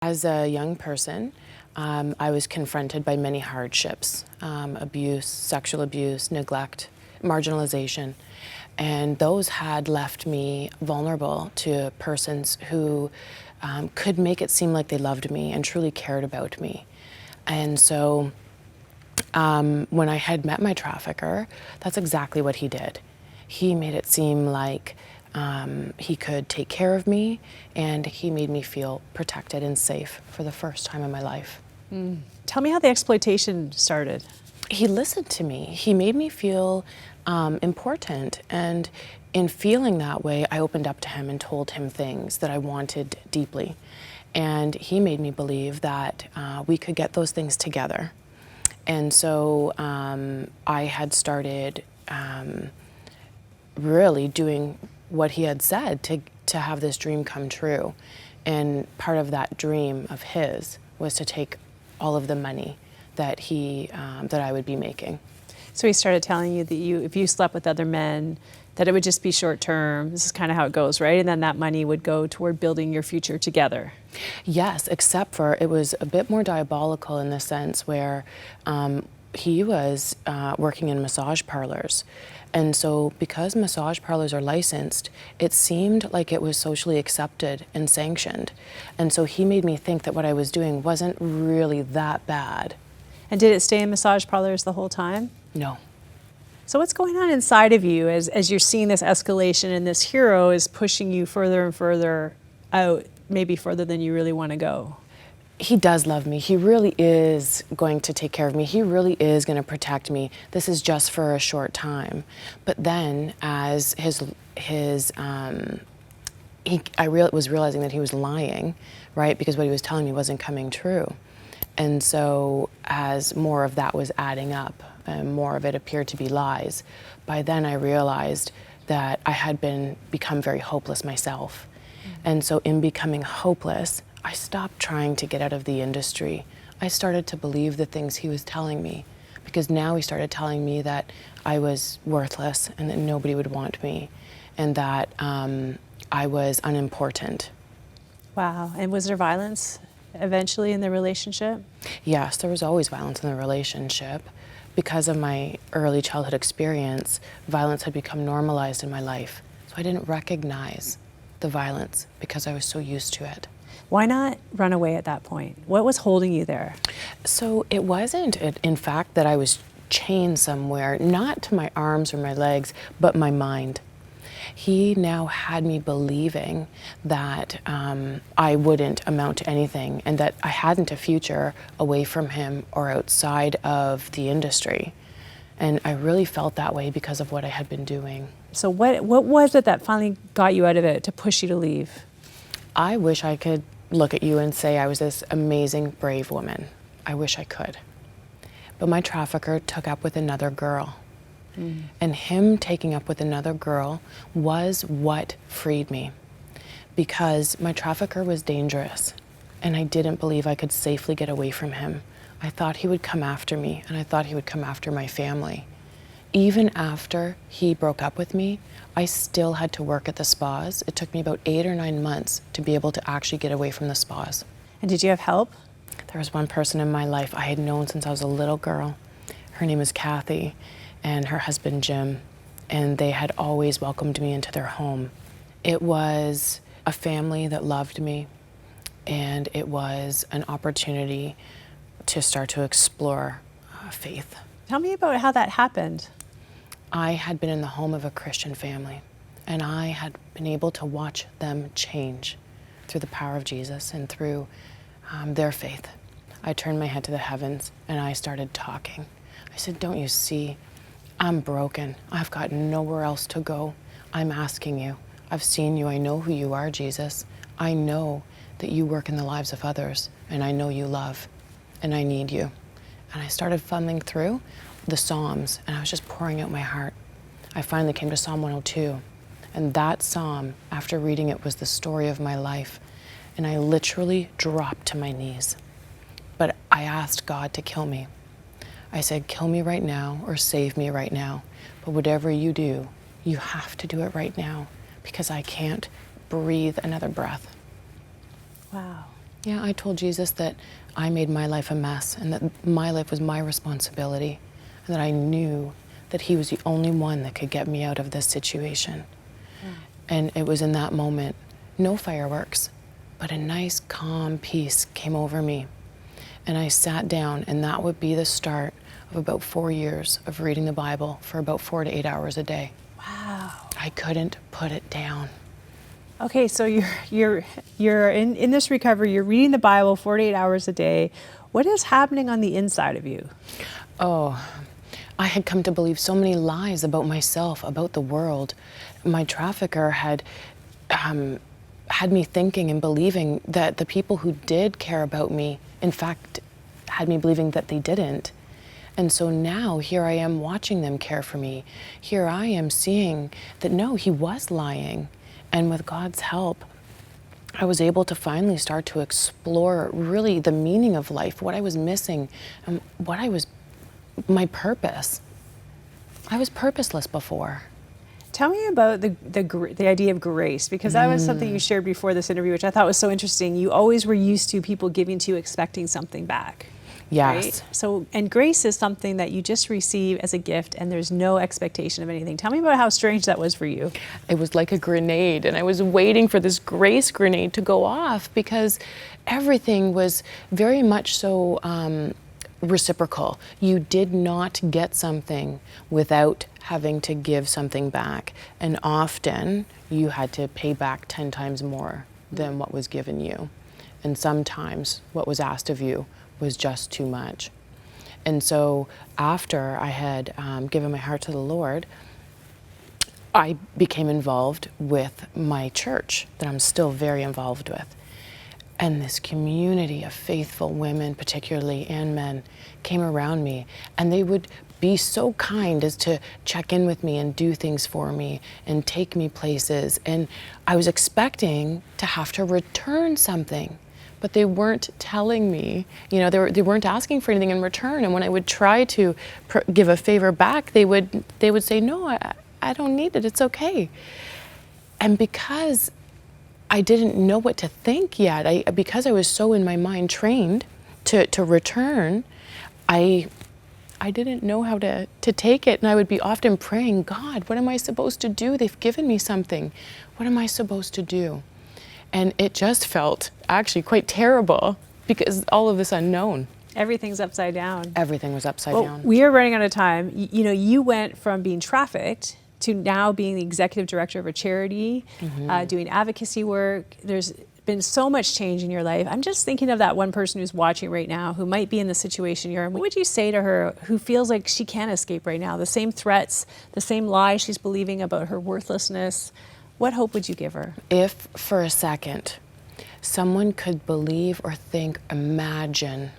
As a young person, I was confronted by many hardships, abuse, sexual abuse, neglect, marginalization, and those had left me vulnerable to persons who could make it seem like they loved me and truly cared about me. And so when I had met my trafficker, that's exactly what he did. He made it seem like he could take care of me, and he made me feel protected and safe for the first time in my life. Tell me how the exploitation started. He listened to me. He made me feel important, and in feeling that way, I opened up to him and told him things that I wanted deeply. And he made me believe that we could get those things together. And so I had started really doing what he had said to have this dream come true. And part of that dream of his was to take all of the money that that I would be making. So he started telling you that if you slept with other men, that it would just be short term. This is kind of how it goes, right? And then that money would go toward building your future together. Yes, except for it was a bit more diabolical in the sense where he was working in massage parlors. And so because massage parlors are licensed, it seemed like it was socially accepted and sanctioned. And so he made me think that what I was doing wasn't really that bad. And did it stay in massage parlors the whole time? No. So what's going on inside of you as you're seeing this escalation and this hero is pushing you further and further out, maybe further than you really want to go? He does love me. He really is going to take care of me. He really is going to protect me. This is just for a short time. But then as I was realizing that he was lying, right? Because what he was telling me wasn't coming true. And so as more of that was adding up and more of it appeared to be lies, by then I realized that I had become very hopeless myself. And so in becoming hopeless, I stopped trying to get out of the industry. I started to believe the things he was telling me, because now he started telling me that I was worthless and that nobody would want me, and that I was unimportant. Wow. And was there violence eventually in the relationship? Yes, there was always violence in the relationship. Because of my early childhood experience, violence had become normalized in my life. So I didn't recognize the violence because I was so used to it. Why not run away at that point? What was holding you there? So it wasn't, in fact, that I was chained somewhere, not to my arms or my legs, but my mind. He now had me believing that I wouldn't amount to anything and that I hadn't a future away from him or outside of the industry. And I really felt that way because of what I had been doing. So what was it that finally got you out of it to push you to leave? I wish I could look at you and say I was this amazing, brave woman. I wish I could. But my trafficker took up with another girl. And him taking up with another girl was what freed me, because my trafficker was dangerous and I didn't believe I could safely get away from him. I thought he would come after me, and I thought he would come after my family. Even after he broke up with me, I still had to work at the spas. It took me about 8 or 9 months to be able to actually get away from the spas. And did you have help? There was one person in my life I had known since I was a little girl. Her name is Kathy, and her husband Jim, and they had always welcomed me into their home. It was a family that loved me, and it was an opportunity to start to explore faith. Tell me about how that happened. I had been in the home of a Christian family, and I had been able to watch them change through the power of Jesus and through their faith. I turned my head to the heavens and I started talking. I said, "Don't you see? I'm broken. I've got nowhere else to go. I'm asking you. I've seen you. I know who you are, Jesus. I know that you work in the lives of others, and I know you love, and I need you." And I started fumbling through the Psalms, and I was just pouring out my heart. I finally came to Psalm 102, and that psalm, after reading it, was the story of my life. And I literally dropped to my knees. But I asked God to kill me. I said, "Kill me right now or save me right now. But whatever you do, you have to do it right now, because I can't breathe another breath." Wow. Yeah, I told Jesus that I made my life a mess and that my life was my responsibility and that I knew that he was the only one that could get me out of this situation. And it was in that moment, no fireworks, but a nice calm peace came over me. And I sat down, and that would be the start of about 4 years of reading the Bible for about 4 to 8 hours a day. Wow. I couldn't put it down. Okay, so you're in this recovery, you're reading the Bible 48 hours a day. What is happening on the inside of you? Oh, I had come to believe so many lies about myself, about the world. My trafficker had me thinking and believing that the people who did care about me, in fact, had me believing that they didn't. And so now here I am watching them care for me. Here I am seeing that no, he was lying. And with God's help, I was able to finally start to explore really the meaning of life, what I was missing, and my purpose. I was purposeless before. Tell me about the idea of grace, because that was something you shared before this interview, which I thought was so interesting. You always were used to people giving to you expecting something back. Yes. Right? So, and grace is something that you just receive as a gift and there's no expectation of anything. Tell me about how strange that was for you. It was like a grenade, and I was waiting for this grace grenade to go off because everything was very much so reciprocal. You did not get something without having to give something back, and often you had to pay back 10 times more than what was given you, and sometimes what was asked of you was just too much. And so after I had given my heart to the Lord, I became involved with my church that I'm still very involved with. And this community of faithful women, particularly, and men, came around me, and they would be so kind as to check in with me and do things for me and take me places. And I was expecting to have to return something, but they weren't telling me, they weren't asking for anything in return. And when I would try to give a favor back, they would say, no, I don't need it, it's okay. And because I didn't know what to think yet, because I was so in my mind trained to return, I didn't know how to take it. And I would be often praying, God, what am I supposed to do? They've given me something. What am I supposed to do? And it just felt actually quite terrible because all of this unknown. Everything's upside down. Everything was upside down. We are running out of time. You went from being trafficked to now being the executive director of a charity, doing advocacy work. There's been so much change in your life. I'm just thinking of that one person who's watching right now who might be in the situation you're in. What would you say to her who feels like she can't escape right now? The same threats, the same lies she's believing about her worthlessness. What hope would you give her? If for a second someone could believe or imagine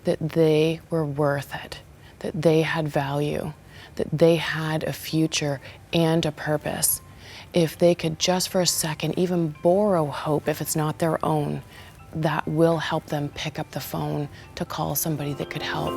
that they were worth it, that they had value, that they had a future and a purpose, if they could just for a second even borrow hope, if it's not their own, that will help them pick up the phone to call somebody that could help.